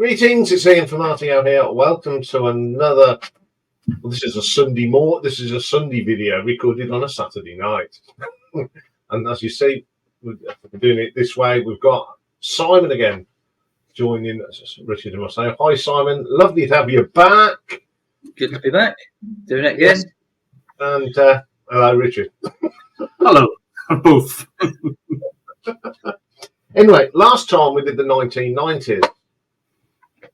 Greetings, it's Iain from RTO here. Welcome to another. Well, this is a Sunday video recorded on a Saturday night. And as you see, we're doing it this way. We've got Simon again joining Richard and myself. Hi, Simon. Lovely to have you back. Good to be back. Doing it again. Yes. And hello, Richard. Hello, both. Anyway, last time we did the 1990s.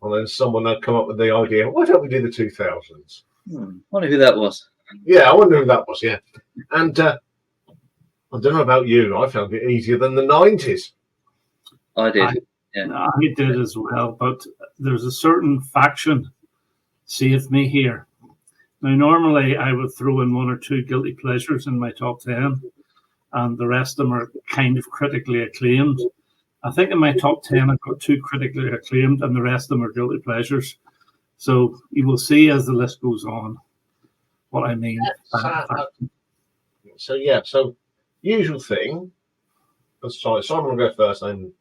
And then someone had come up with the idea, why don't we do the 2000s? Wonder who that was. Yeah, I wonder who that was, yeah. And I don't know about you, I found it easier than the 90s. I did. I did as well, but there's a certain faction saved me here. Now, normally I would throw in one or two guilty pleasures in my top 10, and the rest of them are kind of critically acclaimed. I think in my top 10, I've got two critically acclaimed, and the rest of them are guilty pleasures. So you will see as the list goes on what I mean. So usual thing. Simon will go first, then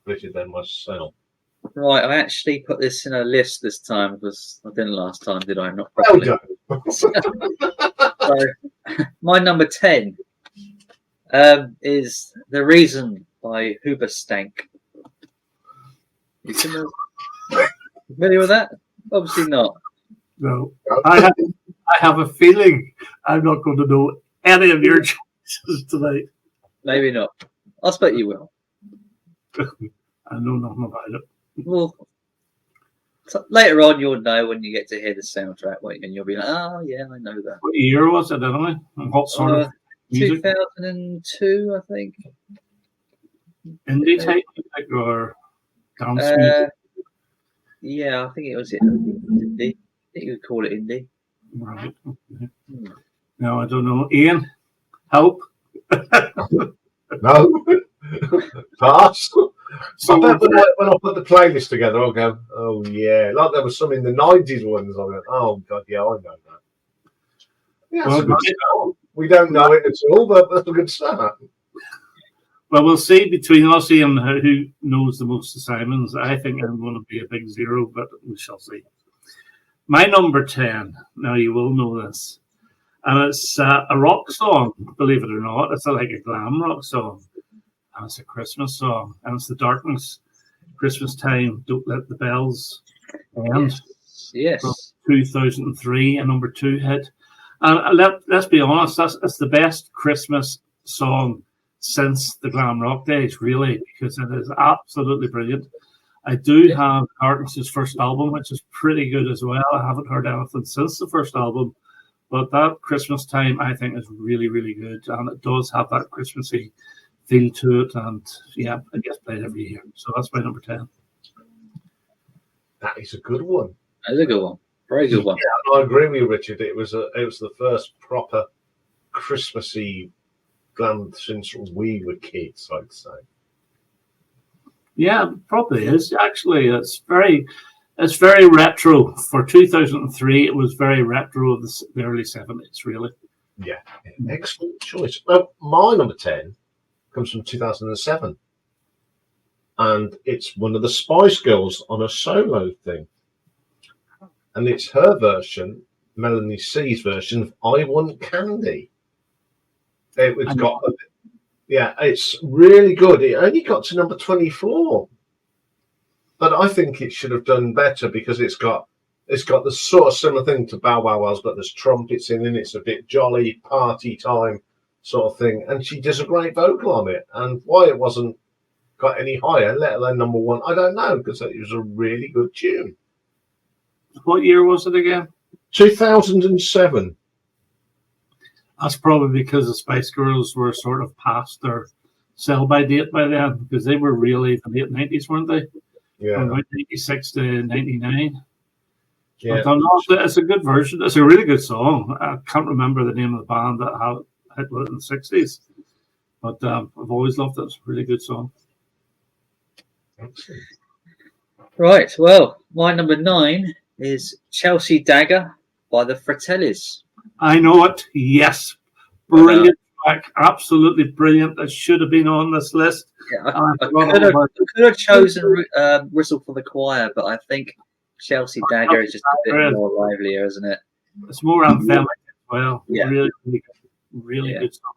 Richard, then myself. Right, I actually put this in a list this time because I didn't last time, did I? Not properly. Well done. So, my number 10 is The Reason by Hoobastank. You familiar with that? Obviously not. No, I have a feeling I'm not going to know any of your choices tonight. Maybe not. I expect you will. I know nothing about it. Well, later on you'll know when you get to hear the soundtrack, and you'll be like, "Oh yeah, I know that." What year was it, anyway? And what sort of music? 2002, I think. Indie type music or dance music? Yeah, I think it was indie. I think you would call it indie. Right. Okay. No, I don't know. Ian, help. No. Pass. So when I put the playlist together, I'll go, oh yeah. Like there was some in the 90s ones. I'll go, oh god, yeah, I know that. Yeah, well, good start. We don't know it at all, but that's a good start. Well, we'll see between us, Ian, who knows the most of Simon's. I think I'm going to be a big zero, but we shall see. My number 10, now you will know this, and it's a rock song, believe it or not. It's like a glam rock song, and it's a Christmas song, and it's The Darkness, Christmas Time, Don't Let the Bells End. Yes. From 2003, a number 2 hit. And let's be honest, it's the best Christmas song since the glam rock days, really, because it is absolutely brilliant. I do have Darkness's first album, which is pretty good as well. I haven't heard anything since the first album, but that Christmas Time I think is really, really good, and it does have that Christmassy feel to it, and yeah, it gets played every year. So that's my number 10. That is a good one. That is a good one. Very good one. Yeah, I agree with you, Richard. It was the first proper Christmassy glam since we were kids, I'd say. Yeah, it probably is. Actually, it's very retro. For 2003, it was very retro of the early 70s, really. Yeah, excellent choice. Well, my number 10 comes from 2007. And it's one of the Spice Girls on a solo thing. And it's her version, Melanie C's version of I Want Candy. It's really good. It only got to number 24, but I think it should have done better because it's got the sort of similar thing to Bow Wow Wow's, but there's trumpets in it. It's a bit jolly party time sort of thing, and she does a great vocal on it. And why it wasn't got any higher, let alone number 1, I don't know, because it was a really good tune. What year was it again? 2007. That's probably because the Spice Girls were sort of past their sell-by date by then, because they were really the late 90s, weren't they? Yeah. From about 96 to 99. Yeah. But it's a good version. It's a really good song. I can't remember the name of the band that had it in the 60s, but I've always loved it. It's a really good song. Excellent. Right. Well, my number 9 is Chelsea Dagger by the Fratellis. I know it. Yes. Brilliant back. Absolutely brilliant. That should have been on this list. Yeah, I could have chosen Whistle for the Choir, but I think Chelsea Dagger is just a bit more livelier, isn't it? It's more anthemic as well. Yeah. Really good song.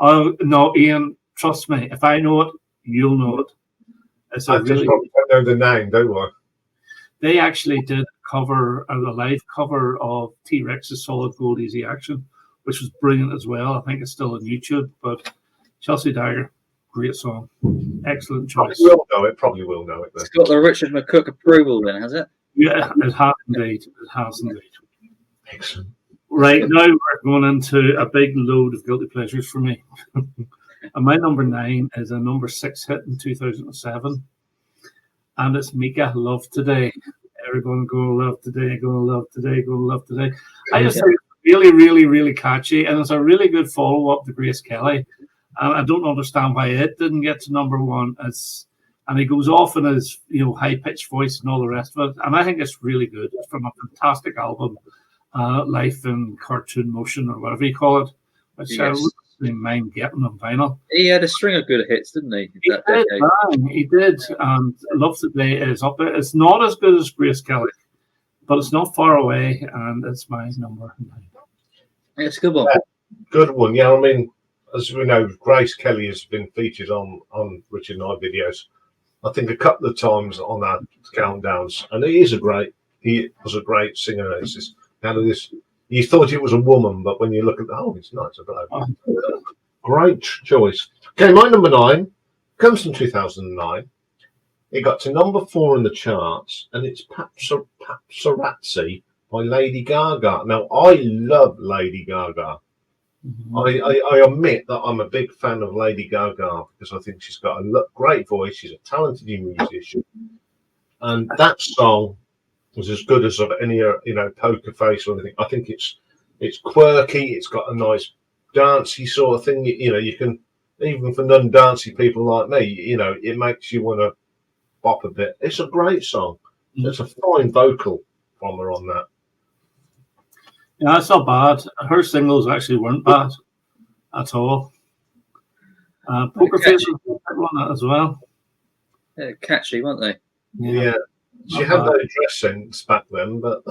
Oh no, Ian, trust me. If I know it, you'll know it. It's I just don't know the name, don't I? They actually did a live cover of T-Rex's Solid Gold Easy Action, which was brilliant as well. I think it's still on YouTube, but Chelsea Dagger, great song. Excellent choice. Probably will know it. Then. It's got the Richard McCook approval then, has it? Yeah, it has indeed. It has indeed. Excellent. Right, now we're going into a big load of guilty pleasures for me. And my number 9 is a number 6 hit in 2007. And it's Mika, Love Today. Everyone gonna love today, gonna love today, gonna love today. I just think it's really, really, really catchy. And it's a really good follow-up to Grace Kelly. And I don't understand why it didn't get to number 1. And he goes off in his high-pitched voice and all the rest of it. And I think it's really good. It's from a fantastic album, Life in Cartoon Motion or whatever you call it, which I wouldn't mind getting on vinyl. He had a string of good hits, didn't he? He did. And Love Today is up there. It's not as good as Grace Kelly, but it's not far away, and it's my number 9. It's a good one. Good one. Yeah, I mean, as we know, Grace Kelly has been featured on Richard and I videos, I think a couple of times on our countdowns, and he was a great singer. It's just you thought it was a woman, but when you look at it's not a bloke. Great choice. Okay, my number 9 comes from 2009. It got to number 4 in the charts, and it's Paparazzi by Lady Gaga. Now, I love Lady Gaga. Mm-hmm. I admit that I'm a big fan of Lady Gaga because I think she's got a great voice. She's a talented musician, and that song was as good as any Poker Face or anything. I think it's quirky. It's got a nice dancey sort of thing. You can, even for non-dancey people like me, it makes you want to bop a bit. It's a great song. There's a fine vocal from her on that. Yeah, that's not bad. Her singles actually weren't bad at all. Poker Face was one as well. Yeah, catchy, weren't they? Yeah. She had no dress sense back then, but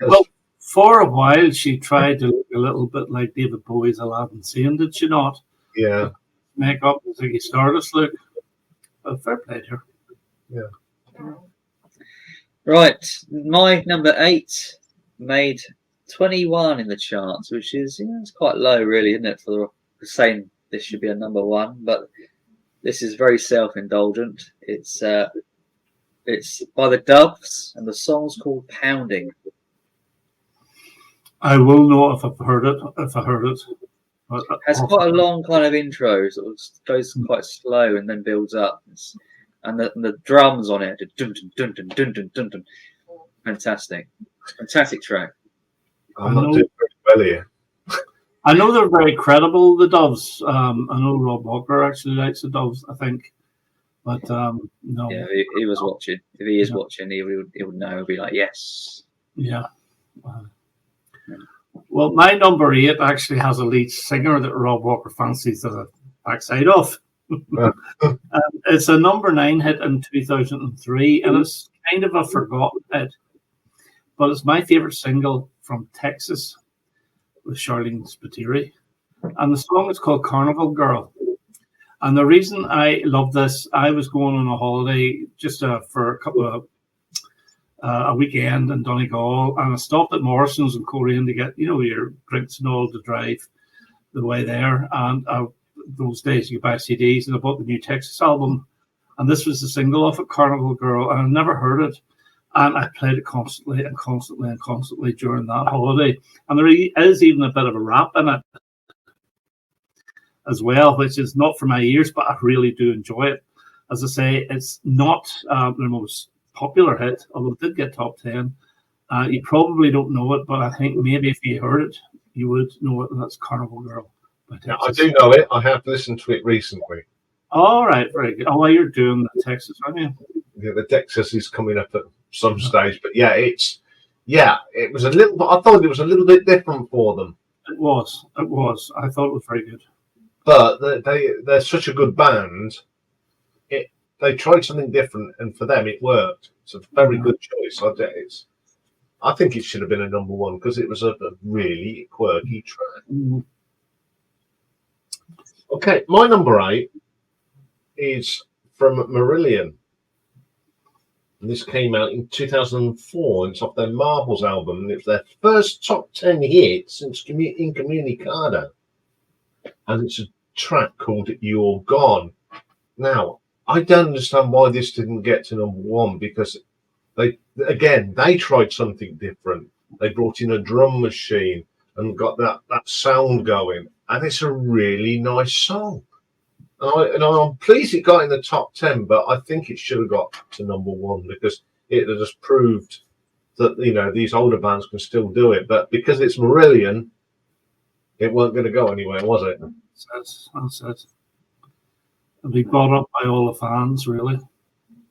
well, for a while she tried to look a little bit like David Bowie's Aladdin Sane, did she not? Yeah. Make up the Ziggy Stardust look. But fair play to her. Yeah. Right, my number 8 made 21 in the charts, which is it's quite low, really, isn't it, for saying this should be a number 1? But this is very self-indulgent. It's by the Doves, and the song's called Pounding. I will know if I've heard it. It has quite a long kind of intro, so it goes quite slow and then builds up. And the drums on it, dun, dun, dun, dun, dun, dun, dun. Fantastic track. I'm not doing very well here. I know they're very credible, the Doves. I know Rob Walker actually likes the Doves, I think. But no. Yeah, he was watching. If he is watching, he would know. He'll be like, yes. Yeah. Well, my number 8 actually has a lead singer that Rob Walker fancies the backside of. It's a number 9 hit in 2003, and it's kind of a forgotten hit. But it's my favorite single from Texas with Charlene Spiteri. And the song is called Carnival Girl. And the reason I love this, I was going on a holiday just for a couple of a weekend in Donegal, and I stopped at Morrison's in Coleraine to get your drinks and all to drive the way there. And those days you buy CDs, and I bought the new Texas album, and this was the single off it, Carnival Girl, and I never heard it, and I played it constantly during that holiday. And there is even a bit of a rap in it as well, which is not for my ears, but I really do enjoy it. As I say, it's not the most popular hit, although it did get top 10. You probably don't know it, but I think maybe if you heard it, you would know it, and that's Carnival Girl. Yeah, I do know it. I have listened to it recently. All right, very good. Oh, well, you're doing the Texas, aren't you? Yeah, the Texas is coming up at some stage, but it was a little. I thought it was a little bit different for them. It was. I thought it was very good. But they're such a good band. They tried something different, and for them it worked. It's a very good choice. I think it should have been a number one because it was a really quirky track. Mm. Okay, my number 8 is from Marillion. And this came out in 2004. It's off their Marbles album, and it's their first top 10 hit since Incommunicado. And it's a track called You're Gone. Now, I don't understand why this didn't get to number one, because they tried something different. They brought in a drum machine and got that sound going, and it's a really nice song. And I'm pleased it got in the top 10, but I think it should have got to number one because it has proved that these older bands can still do it. But because it's Marillion, it weren't going to go anywhere, was it? That's it. It'll be bought up by all the fans, really.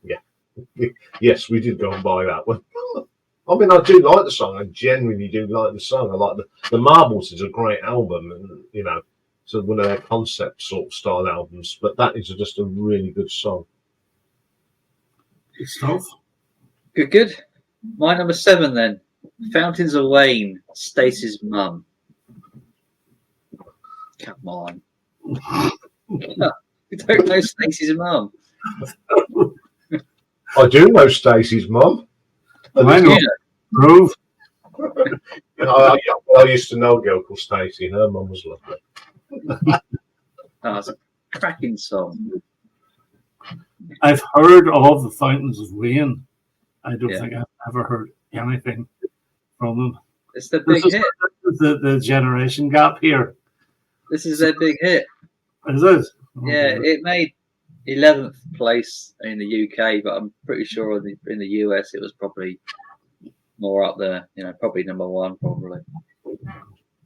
Yeah. Yes, we did go and buy that one. I mean, I do like the song. I genuinely do like the song. I like the Marbles is a great album, and it's one of their concept sort of style albums. But that is just a really good song. Good stuff. Good. My number 7 then. Fountains of Wayne, Stacey's mum. Come on. You don't know Stacey's mum. I do know Stacey's mum. I know. Grove. I used to know a girl called Stacey, and her mum was lovely. It's a cracking song. I've heard of the Fountains of Wayne. I don't think I've ever heard anything from them. It's the big hit. The generation gap here. This is their big hit. Is it? Yeah, it made 11th place in the UK, but I'm pretty sure in the US it was probably more up there. Probably number one, probably.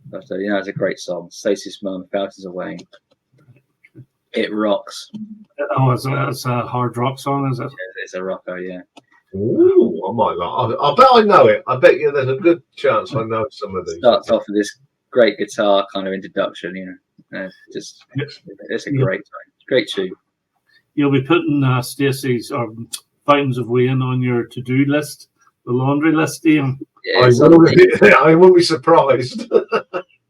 But it's a great song. Stacey's Mum, Fountains of Wayne. It rocks. Oh, it's a hard rock song, is it? Yeah, it's a rocker, yeah. Ooh, I might not. I bet I know it. I bet you there's a good chance I know some of these. Starts off with this great guitar kind of introduction, it's a great time. Great tune. You'll be putting Stacey's or Fountains of Wayne on your to-do list, the laundry list, Ian. Yeah, I won't be surprised.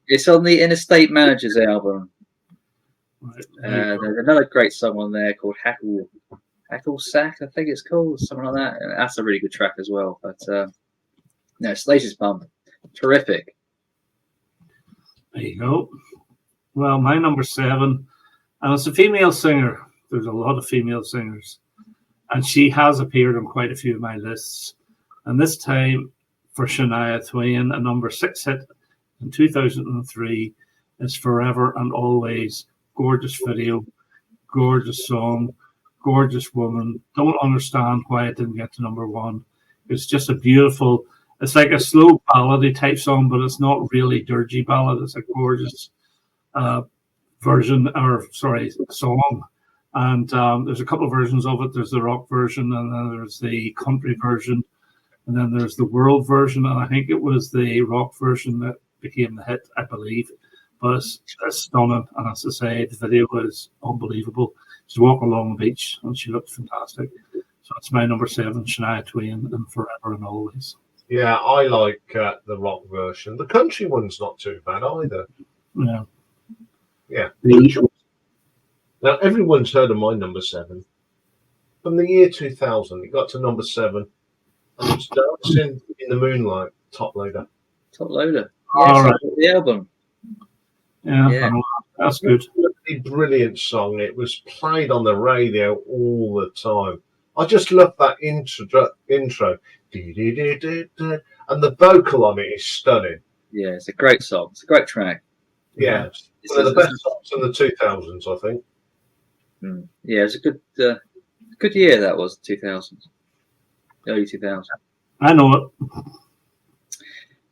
It's on the Interstate Managers album. Right. There's another great song on there called Hackle Sack, I think it's called, something like that. And that's a really good track as well. But Stacey's Mum, terrific. There you go. Well, my number 7, and it's a female singer. There's a lot of female singers, and she has appeared on quite a few of my lists. And this time for Shania Twain, a number 6 hit in 2003 is Forever and Always. Gorgeous video, gorgeous song, gorgeous woman. Don't understand why it didn't get to number 1. It's just a beautiful, it's like a slow ballady type song, but it's not really dirgy ballad. It's a gorgeous song. And there's a couple of versions of it. There's the rock version, and then there's the country version, and then there's the world version. And I think it was the rock version that became the hit, I believe. But it's stunning. And as I say, the video is unbelievable. She's walking along the beach, and she looked fantastic. So that's my number 7, Shania Twain, and Forever and Always. Yeah, I like the rock version. The country one's not too bad either. Yeah. Yeah. Now, everyone's heard of my number 7. From the year 2000, it got to number 7. And it's Dancing in the Moonlight, Top Loader. Top Loader. All right. The album. Yeah. That's good. A brilliant song. It was played on the radio all the time. I just love that intro. And the vocal on it is stunning. Yeah, it's a great song. It's a great track. Yeah, one of the best songs in the 2000s, I think. Yeah, it was a good year that was, 2000s. Early 2000s. I know it.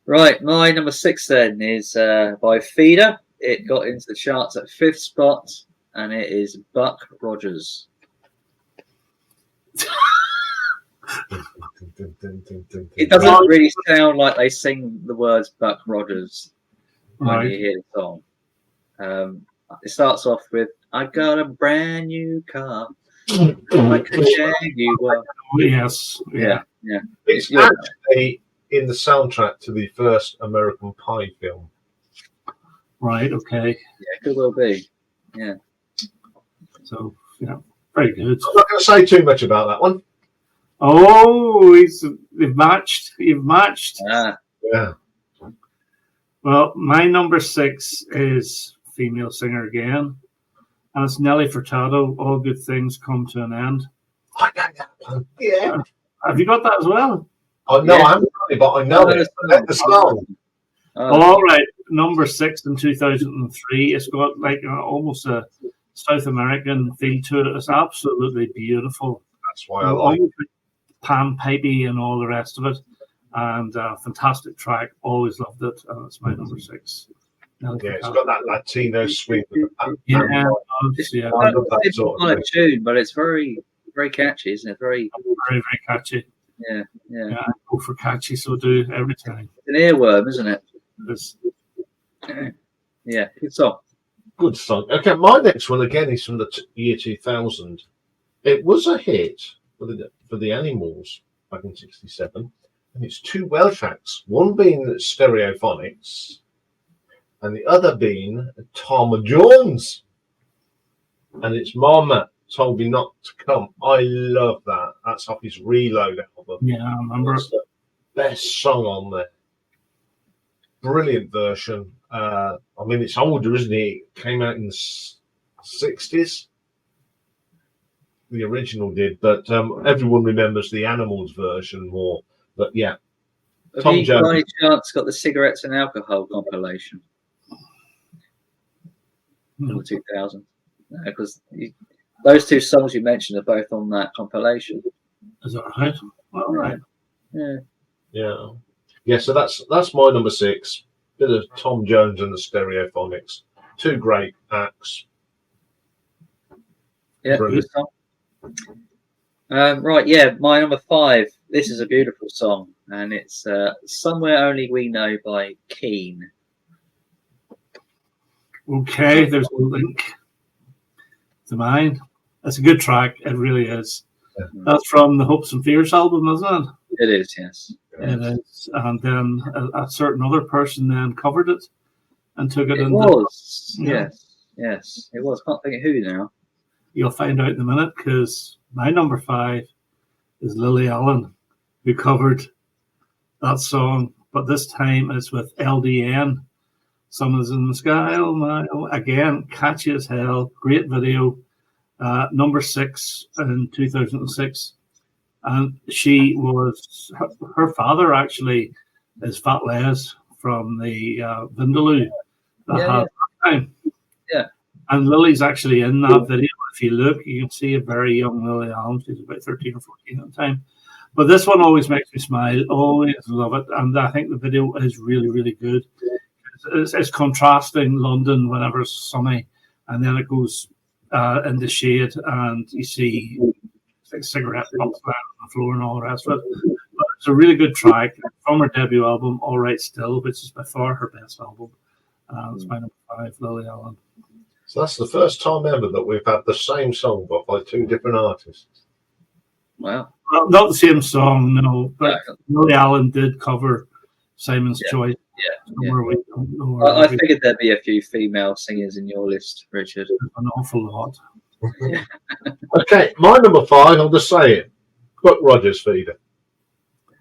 Right, my number 6 then is by Feeder. It got into the charts at 5th spot, and it is Buck Rogers. It doesn't really sound like they sing the words Buck Rogers. when Right. you hear the song. It starts off with, "I got a brand new car. I could jag you up." Oh, yes. Yeah. Yeah. It's You're- actually in the soundtrack to the first American Pie film. Right. Okay. Yeah, could well be. Yeah. So yeah, very good. I'm not going to say too much about that one. Oh, you've matched. You've matched. Ah, Yeah. Well, my number 6 is female singer again, and it's Nelly Furtado. All good things come to an end. I know that one. Yeah. Have you got that as well? I know Yeah. I haven't got it, but I know it. The song. oh, All right, number 6 in 2003. It's got like almost a South American feel to it. It's absolutely beautiful. That's why I like it. Almost pan pipey and all the rest of it, and fantastic track. Always loved it, and it's my number 6. Yeah, it's got that Latino swing. Yeah, It's yeah, I love that it's sort not of a thing. tune, but it's very, very catchy, isn't it? Very, very, very catchy. yeah. Yeah, I go for catchy, so do every time. It's an earworm, isn't it? It's, Yeah, good song. Good song. Okay, my next one again is from the year 2000. It was a hit for the Animals back in '67, and it's 2 Welsh acts. One being Stereophonics, and the other being Tom Jones. And it's Mama Told Me Not to Come. I love that. That's off his Reload album. yeah, I remember. It's the best song on there. Brilliant version. I mean, it's older, isn't it? It came out in the 60s. The original did, but everyone remembers the Animals version more. But yeah, Have Tom you Jones. by any chance got the Cigarettes and Alcohol compilation from the 2000s? No, because those 2 songs you mentioned are both on that compilation. Is that right? All right. Yeah. Yeah. So that's my number 6. Bit of Tom Jones and the Stereophonics. 2 great acts. Yeah, Brilliant. good song. Right, yeah, my number 5. This is a beautiful song, and it's Somewhere Only We Know by Keane. Okay, there's a link to mine. It's a good track. It really is. Yeah. That's from the Hopes and Fears album, isn't it? It is, yes. It is. And then a certain other person then covered it and took it It into. was, Yeah. yes, it was. Can't think of who now. You'll find out in a minute, because my number 5 is Lily Allen, who covered that song, but this time it's with LDN. Summer's in the Sky. Oh my! Again, catchy as hell. Great video. Number 6 in 2006. And she was, her father actually is Fat Les from the Vindaloo that Yeah, had that time. Yeah. And Lily's actually in that video. If you look, you can see a very young Lily Allen. She's about 13 or 14 at the time. But this one always makes me smile. Always love it. And I think the video is really, really good. It's contrasting London whenever it's sunny, and then it goes in the shade, and you see like cigarette butts on the floor and all the rest of it. But it's a really good track from her debut album, All Right Still, which is by far her best album. It's my number 5, Lily Allen. So that's the first time ever that we've had the same song but by 2 different artists. Wow. Well, not the same song, no, but No. Lily Allen did cover Simon's Choice. Yeah. Somewhere we don't know where I figured there'd be a few female singers in your list, Richard. an awful lot. Okay, my number 5, I'll just say it. Buck Rogers Feeder.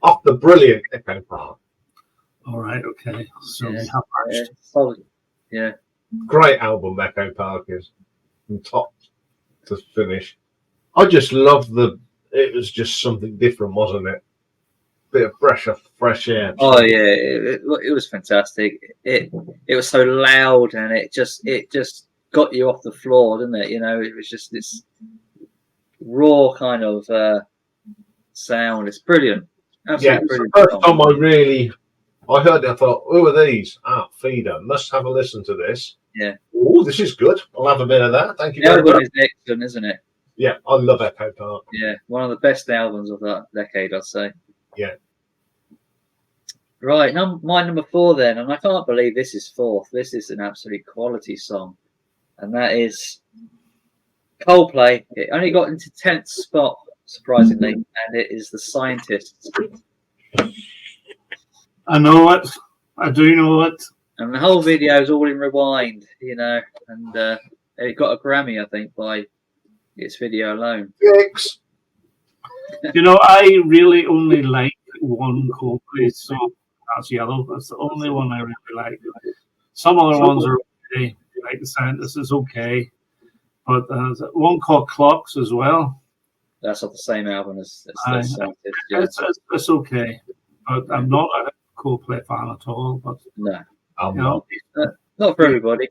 Off the brilliant Echo Park. All right, okay. So Yeah. we have matched. Solid. Yeah. Great album, Echo Park is. From top to finish. I just love it was just something different, wasn't it? Bit of fresh air. Oh yeah, it was fantastic. It was so loud, and it just got you off the floor, didn't it? You know, it was just this raw kind of sound. It's brilliant. Absolutely Yeah, it's the brilliant. first time I heard it, I thought, who are these? Feeder. Must have a listen to this. Yeah. Oh, this is good. I'll have a bit of that. Thank you The very album much. is excellent, isn't it? Yeah, I love Echo Park. Yeah, one of the best albums of that decade, I'd say. Yeah. Right, my number 4 then, and I can't believe this is 4th. This is an absolute quality song, and that is Coldplay. It only got into 10th spot, surprisingly, and it is The Scientists. I know it. I do know it. And the whole video is all in rewind, and it got a Grammy, I think, by its video alone. Six. I really only like one Coldplay song. That's Yellow. That's the only one I really like. Some other ones are okay. Like The Scientist is okay. But there's one called Clocks as well. That's off the same album as The Scientist. Yeah. It's okay. But I'm not a Coldplay fan at all. But no. Not for everybody.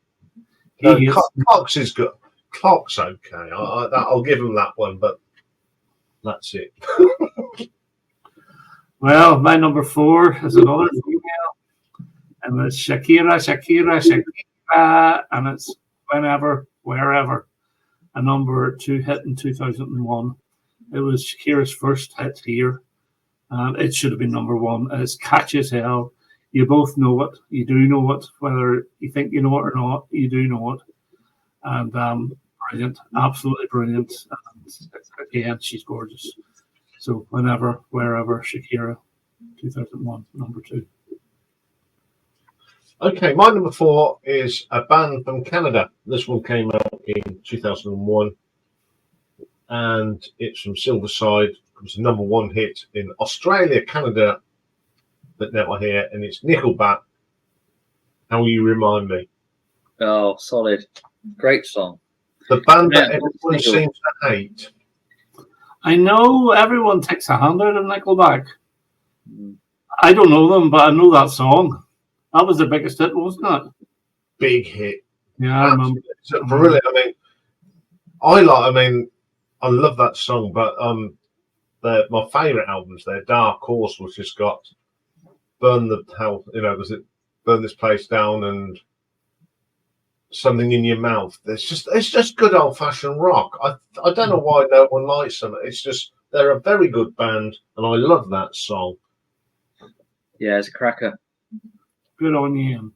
Clocks is good. Clocks okay. I'll give him that one, but that's it. Well, my number 4 is another female, and it's Shakira, and it's Whenever, Wherever, a number 2 hit in 2001. It was Shakira's first hit here, and it should have been number 1. It's catchy as hell. You both know it. You do know it, whether you think you know it or not. You do know it, and brilliant, absolutely brilliant. And again, she's gorgeous. So Whenever, Wherever, Shakira, 2001, number 2. Okay, my number 4 is a band from Canada. This one came out in 2001, and it's from Silverside. It was a number 1 hit in Australia, Canada, but now here, and it's Nickelback. How Will You Remind Me? Oh, solid. Great song. The band that everyone seems to hate. I know everyone takes a hand out of Nickelback. I don't know them, but I know that song. That was the biggest hit, wasn't it? Big hit. Yeah, I remember. Brilliant. I love that song, but my favourite albums, their Dark Horse, which has got Burn the Hell, was it Burn This Place Down and Something in Your Mouth. It's just good old fashioned rock. I don't know why no one likes them. It's just they're a very good band, and I love that song. Yeah, it's a cracker. Good on you.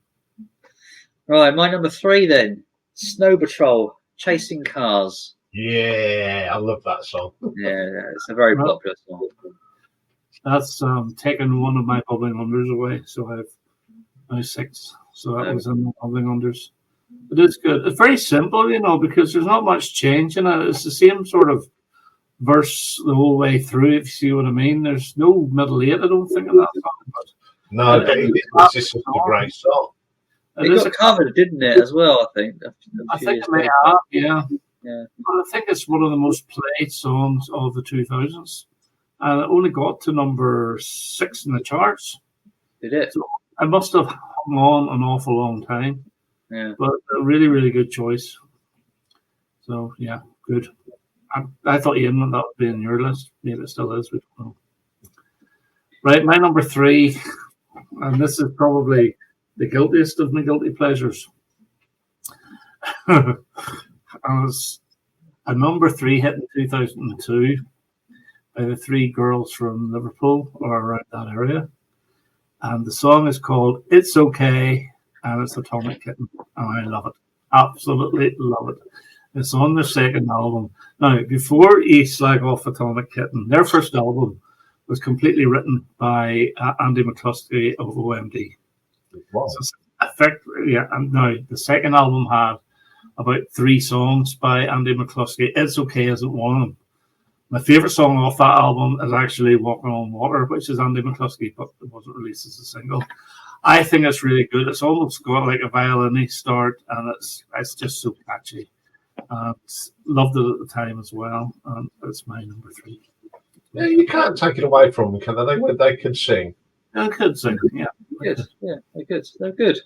Right, my number 3 then. Snow Patrol, Chasing Cars. Yeah, I love that song. Yeah, it's a very popular song. That's taken one of my bubbling unders away, so I've 6. So that was in the bubbling unders. But it's good. It's very simple, because there's not much change in it. It's the same sort of verse the whole way through, if you see what I mean. There's no middle 8, I don't think, in that song. But no, it's just a great song. It got covered, didn't it, as well, I think? I think it may have, yeah. But I think it's one of the most played songs of the 2000s. And it only got to number 6 in the charts. Did it? So I must have hung on an awful long time. Yeah. But a really, really good choice. So, yeah, good. I thought, Iain, that would be in your list. Maybe it still is. We don't know. Right, my number 3, and this is probably the guiltiest of my guilty pleasures. Was a number 3 hit in 2002 by the 3 girls from Liverpool or around that area. And the song is called It's Okay, and it's Atomic Kitten. And I love it. Absolutely love it. It's on their second album. Now, before you slag off Atomic Kitten, their first album was completely written by Andy McCluskey of OMD. Wow. So, and now the second album had about 3 songs by Andy McCluskey. It's Okay isn't one of them. My favourite song off that album is actually Walking on Water, which is Andy McCluskey, but it wasn't released as a single. I think it's really good. It's almost got like a violin-y start, and it's just so catchy. Loved it at the time as well, and it's my number 3. Yeah, you can't take it away from them, can they? They can sing. They could sing, yeah. Good. Yeah, they're good. They're good.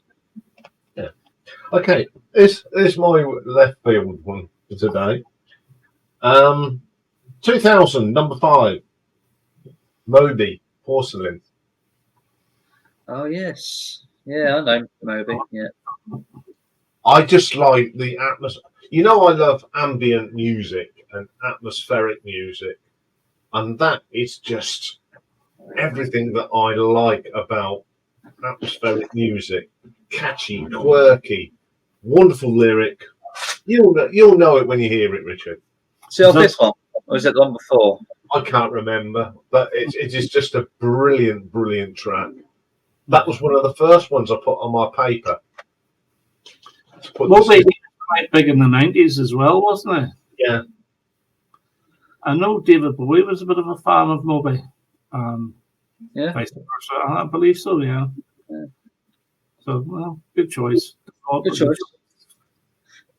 Yeah. Okay, this is my left field one for today. 2000, number 5, Moby, Porcelain. Oh, yes. Yeah, I know Moby, yeah. I just like the atmosphere. I love ambient music and atmospheric music, and that is just everything that I like about atmospheric music, catchy, quirky, wonderful lyric. You'll know it when you hear it, Richard. See, off this one, or was it the one before? I can't remember, but it is just a brilliant, brilliant track. That was one of the first ones I put on my paper. Moby was quite big in the 90s as well, wasn't he? Yeah. I know David Bowie was a bit of a fan of Moby. Yeah. Vice versa. I believe so, yeah. So, well, good choice. Good choice.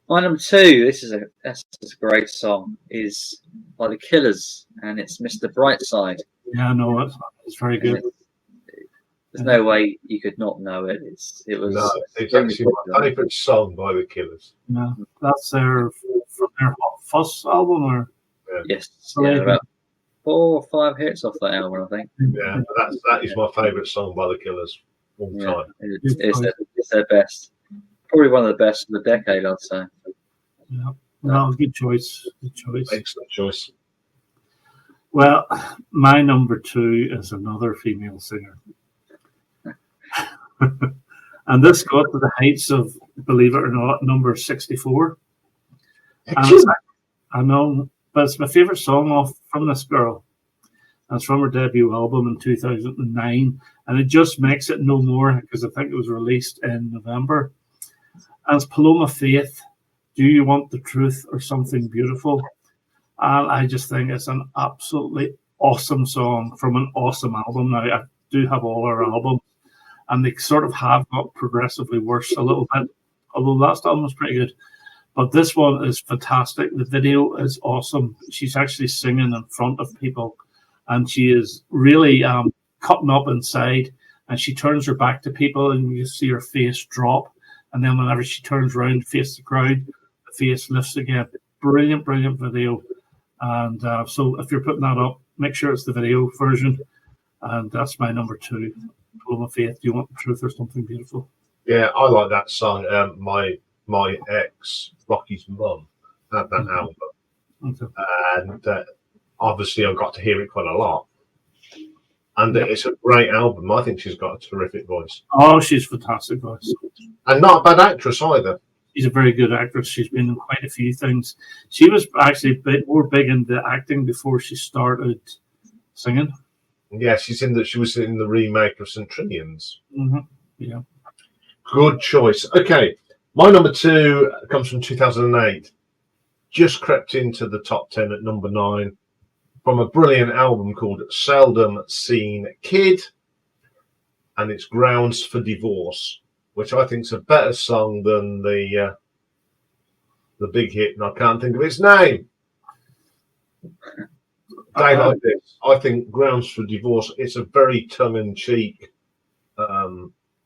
My number 2, this is a great song, is by the Killers, and it's Mr. Brightside. Yeah, no, it's very good. There's no way you could not know it. It's actually my favourite song by the Killers. Yeah, that's from their Hot Fuss album, or yes, about 4 or 5 hits off that album, I think. Yeah, that is my favourite song by the Killers all time. It's their best. Probably one of the best of the decade, I'd say. Yeah, well, good choice. Good choice. Excellent choice. Well, my number 2 is another female singer. And this got to the heights of, believe it or not, number 64. I know, but it's my favourite song from this girl. And it's from her debut album in 2009. And it just makes it no more, because I think it was released in November. And it's Paloma Faith, Do You Want the Truth or Something Beautiful? And I just think it's an absolutely awesome song from an awesome album. Now, I do have all her albums, and they sort of have got progressively worse a little bit, although last album was pretty good. But this one is fantastic. The video is awesome. She's actually singing in front of people, and she is really cutting up inside, and she turns her back to people, and you see her face drop. And then whenever she turns around, face the crowd, the face lifts again. Brilliant, brilliant video. And so if you're putting that up, make sure it's the video version. And that's my number 2. Paloma Faith, Do You Want the Truth or Something Beautiful? Yeah, I like that song. My ex, Rocky's mum, had that album. Okay. And obviously I got to hear it quite a lot. And it's a great album. I think she's got a terrific voice. Oh, she's a fantastic voice. And not a bad actress either. She's a very good actress. She's been in quite a few things. She was actually more big into acting before she started singing. Yeah, she was in the remake of St. Trinian's. Mm-hmm. Yeah. Good choice. Okay, my number 2 comes from 2008. Just crept into the top 10 at number 9. From a brilliant album called Seldom Seen Kid, and it's Grounds for Divorce, which I think is a better song than the big hit, and I can't think of its name. Day Like This. I think Grounds for Divorce, it's a very tongue-in-cheek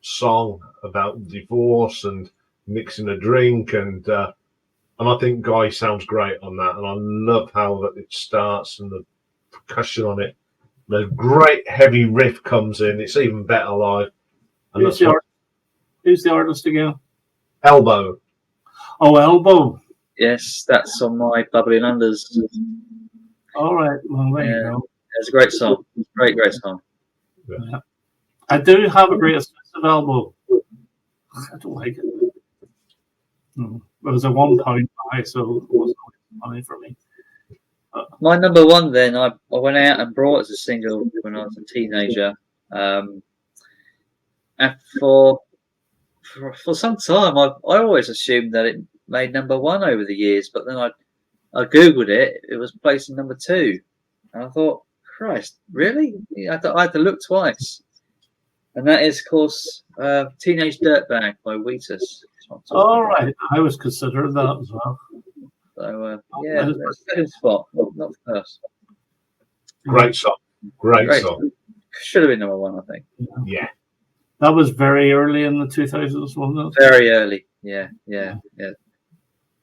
song about divorce and mixing a drink, and I think Guy sounds great on that, and I love how it starts and the percussion on it. The great heavy riff comes in. It's even better live. And who's the artist again? Elbow. Oh, Elbow. Yes, that's on my Bubbling Unders. All right. Well, there you go. It's a great song. Great song. Yeah. I do have a great sense of Elbow. I don't like it. No. It was a £1 buy, so it wasn't money for me. My number 1 then, I went out and brought as a single when I was a teenager. And for some time, I always assumed that it made number 1 over the years, but then I Googled it, it was placed in number 2. And I thought, Christ, really? I had to look twice. And that is, of course, Teenage Dirtbag by Wheatus. All right. I was considering that as well. So, yeah, second spot, not first. Great song. Great song. Should have been number 1, I think. Yeah. That was very early in the 2000s, wasn't it? Very early. Yeah.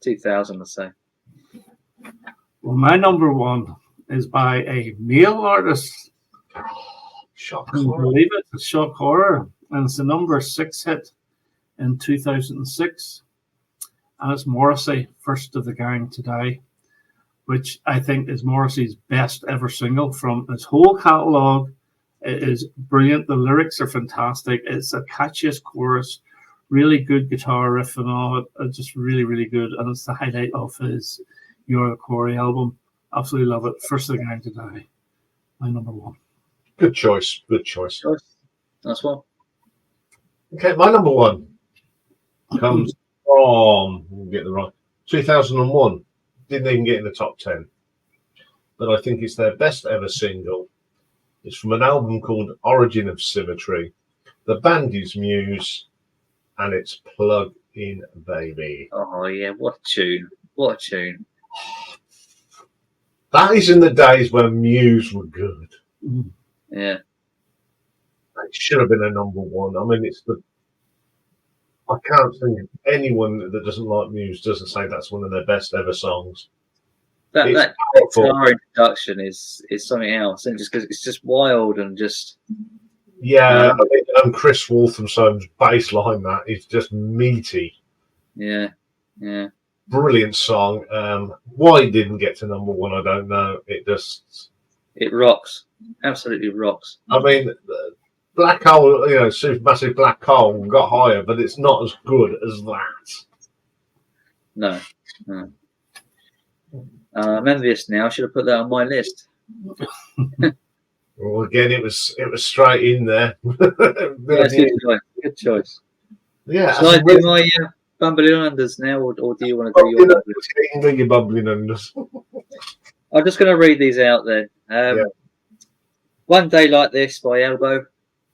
2000, I'd say. Well, my number 1 is by a male artist. Shock horror. Believe it, it's Shock Horror. And it's the number 6 hit in 2006. And it's Morrissey, First of the Gang to Die, which I think is Morrissey's best ever single from his whole catalogue. It is brilliant. The lyrics are fantastic. It's a catchiest chorus, really good guitar riff and all. It's just really, really good. And it's the highlight of his You're a Quarry album. Absolutely love it. First of the Gang to Die. My number one. Good choice. Good choice. Nice one. Okay, my number one comes from, we'll get the right, 2001. Didn't even get in the top 10. But I think it's their best ever single. It's from an album called Origin of Symmetry. The band is Muse, and it's Plug In Baby. Oh, yeah, what a tune. What a tune. That is in the days when Muse were good. Yeah. It should have been a number one. I mean, I can't think of anyone that doesn't like Muse doesn't say that's one of their best ever songs. That powerful. guitar introduction is something else, and just because it's just wild and just I mean, Chris Walthamstone's bass line that is just meaty. Yeah. Brilliant song. Why it didn't get to number one, I don't know. It rocks, absolutely rocks. I mean, Black Hole, Supermassive Black Hole got higher, but it's not as good as that. No. I'm envious now. I should have put that on my list. Well, again, it was straight in there. Good choice. Yeah. Shall I do my bumbling unders now, or do you want to do your bumbling? Your bumbling unders. I'm just going to read these out then. One Day Like This by Elbow.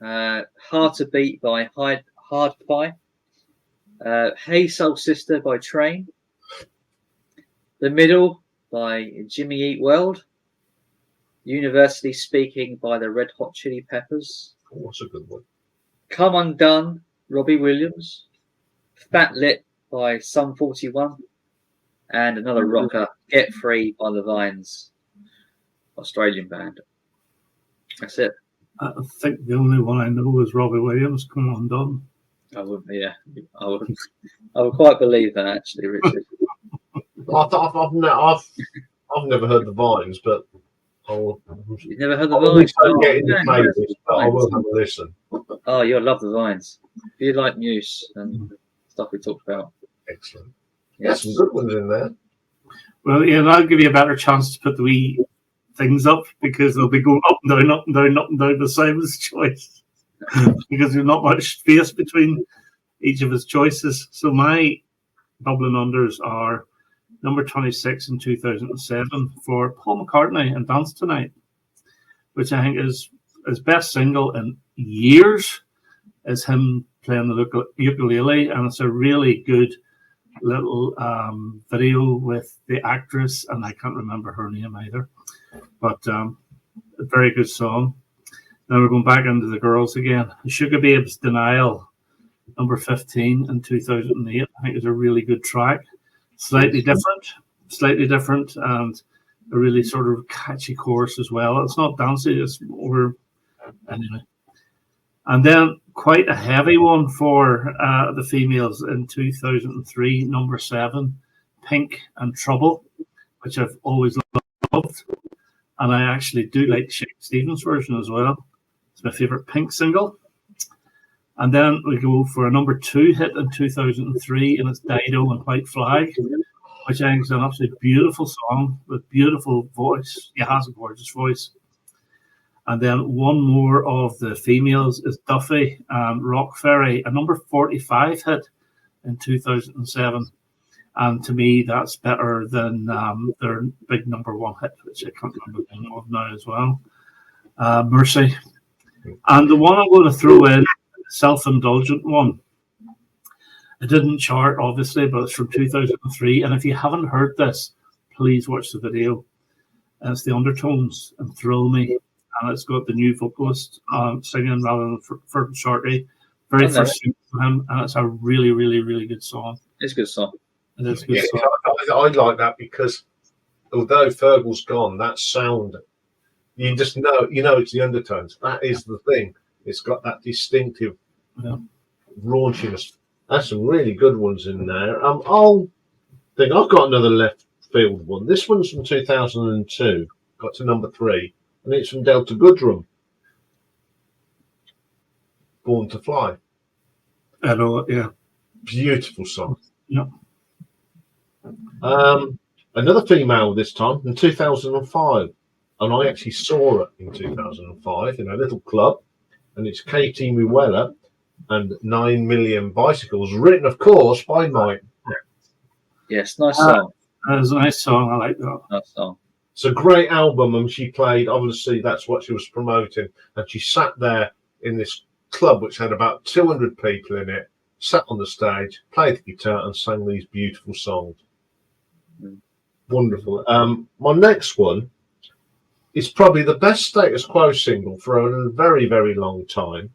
Hard to Beat by Hard Pie. Hey Soul Sister by Train. The Middle by Jimmy Eat World. University Speaking by the Red Hot Chili Peppers. Oh, that's a good one. Come Undone, Robbie Williams. Fat Lip by Sum 41. And another rocker, Get Free by The Vines. Australian band. That's it. I think the only one I know is Robbie Williams. Come Undone. I would quite believe that, actually, Richard. I've never heard the Vines, but You've never heard the Vines? I will have a listen. Oh, you'll love the Vines. If you like Muse and stuff we talked about. Excellent. Yes. Some good ones in there. Well, yeah, I'll give you a better chance to put the wee things up because they'll be going up and down, up and down, up and down the Simon's choice because there's not much space between each of his choices. So my bubbling unders are number 26 in 2007 for Paul McCartney and Dance Tonight, which I think is his best single in years, is him playing the ukulele, and it's a really good little video with the actress, and I can't remember her name either, but a very good song. Now we're going back into the girls again. Sugar Babes Denial, number 15 in 2008. I think is a really good track. Slightly different, and a really sort of catchy chorus as well. It's not dancey, it's more anyway. And then quite a heavy one for the females in 2003, number 7, Pink and Trouble, which I've always loved. And I actually do like Shape Stevens' version as well. It's my favourite Pink single. And then we go for a number 2 hit in 2003, and it's Dido and White Flag, which I think is an absolutely beautiful song with beautiful voice. He has a gorgeous voice. And then one more of the females is Duffy and Rock Ferry, a number 45 hit in 2007. And to me, that's better than their big number 1 hit, which I can't remember the name of now as well. Mercy. And the one I'm going to throw in, Self-Indulgent one. It didn't chart, obviously, but it's from 2003. And if you haven't heard this, please watch the video. And it's the Undertones and Thrill Me. And it's got the new vocalist singing rather than Fergus Shorty. Very first single for him. And it's a really, really, really good song. It's a good song. It is a good song. I like that because although Fergal's gone, that sound, you just know, it's the Undertones. That is the thing. It's got that distinctive raunchiness. There's some really good ones in there. I've got another left field one. This one's from 2002. Got to number 3, and it's from Delta Goodrum. Born to Fly. I know, yeah. Beautiful song. Yeah. Another female this time in 2005, and I actually saw her in 2005 in a little club, and it's Katie Muella and 9 Million Bicycles, written, of course, by Mike. Yes, nice song. That was a nice song. I like that. Nice song. It's a great album, and she played, obviously, that's what she was promoting, and she sat there in this club which had about 200 people in it, sat on the stage, played the guitar, and sang these beautiful songs. Wonderful. My next one is probably the best Status Quo single for a very, very long time.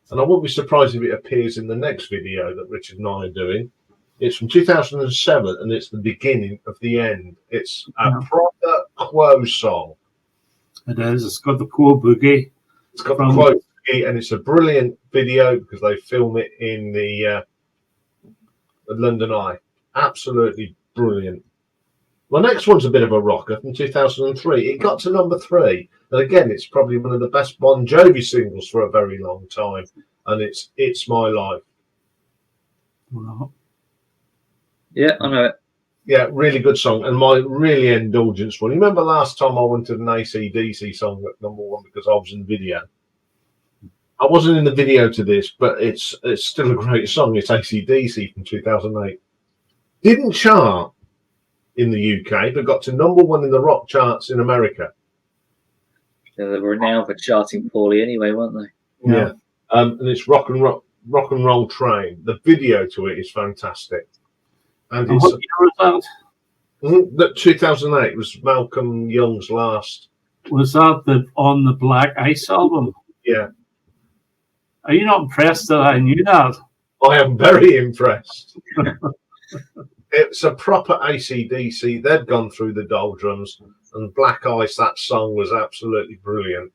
And I wouldn't be surprised if it appears in the next video that Richard and I are doing. It's from 2007, and it's the beginning of the end. It's a proper Quo song. It is. It's got the Quo boogie. It's got the Quo boogie, and it's a brilliant video because they film it in the London Eye. Absolutely brilliant. My next one's a bit of a rocker from 2003. It got to number 3. And again, it's probably one of the best Bon Jovi singles for a very long time. And it's My Life. Wow. Yeah, I know it. Yeah, really good song. And my really indulgence one. You remember last time I wanted an AC/DC song at number 1 because I was in the video? I wasn't in the video to this, but it's still a great song. It's AC/DC from 2008. Didn't chart in the UK, but got to number 1 in the rock charts in America. Yeah, they were renowned for charting poorly anyway, weren't they? Yeah. And it's Rock and Roll Train. The video to it is fantastic. And what year was that? That 2008 was Malcolm Young's last. Was that on the Black Ice album? Yeah. Are you not impressed that I knew that? I am very impressed. It's a proper AC/DC. They'd gone through the doldrums, and Black Ice, that song was absolutely brilliant.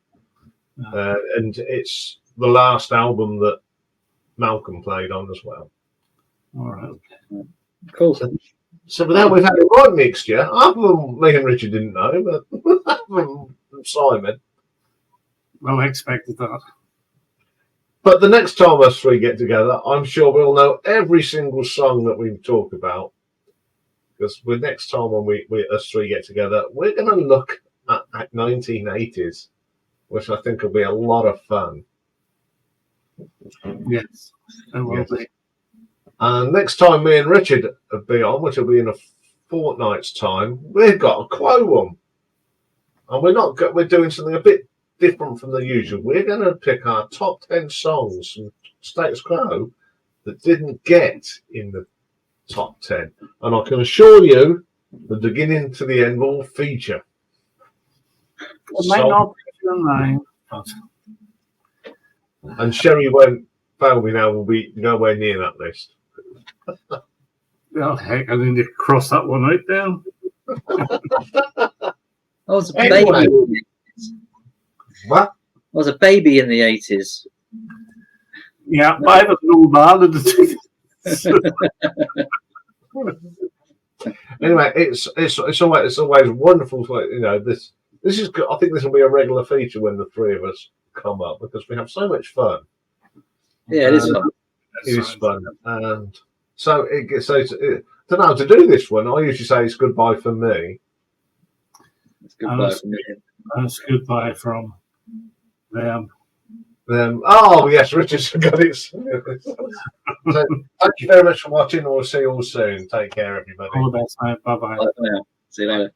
And it's the last album that Malcolm played on as well. All right. Cool. So now we've had a right mixture. Other than me and Richard didn't know, but from Simon. Well, I expected that. But the next time us three get together, I'm sure we'll know every single song that we talk about. Because next time when we us three get together, we're going to look at 1980s, which I think will be a lot of fun. Yes, it will be. And next time me and Richard will be on, which will be in a fortnight's time, we've got a Quo one. And we're doing something a bit different from the usual. We're going to pick our top 10 songs from Status Quo that didn't get in the top 10. And I can assure you, the beginning to the end will feature. It might not be online, but... And Sherry won't fail me now, will be nowhere near that list. Well, heck, I need to cross that one out then. I was a baby. What? I was a baby in the 80s. Yeah, but I was an old man in the Anyway, it's always wonderful to, this is good. I think this will be a regular feature when the three of us come up because we have so much fun. Yeah, it is fun. It is fun, and so don't know, to do this one, I usually say it's goodbye from me. It's goodbye from me. That's goodbye from them. Oh yes, Richard's got it. So, thank you very much for watching. We'll see you all soon. Take care, everybody. All the best, mate. Bye-bye. Bye for now. See you later.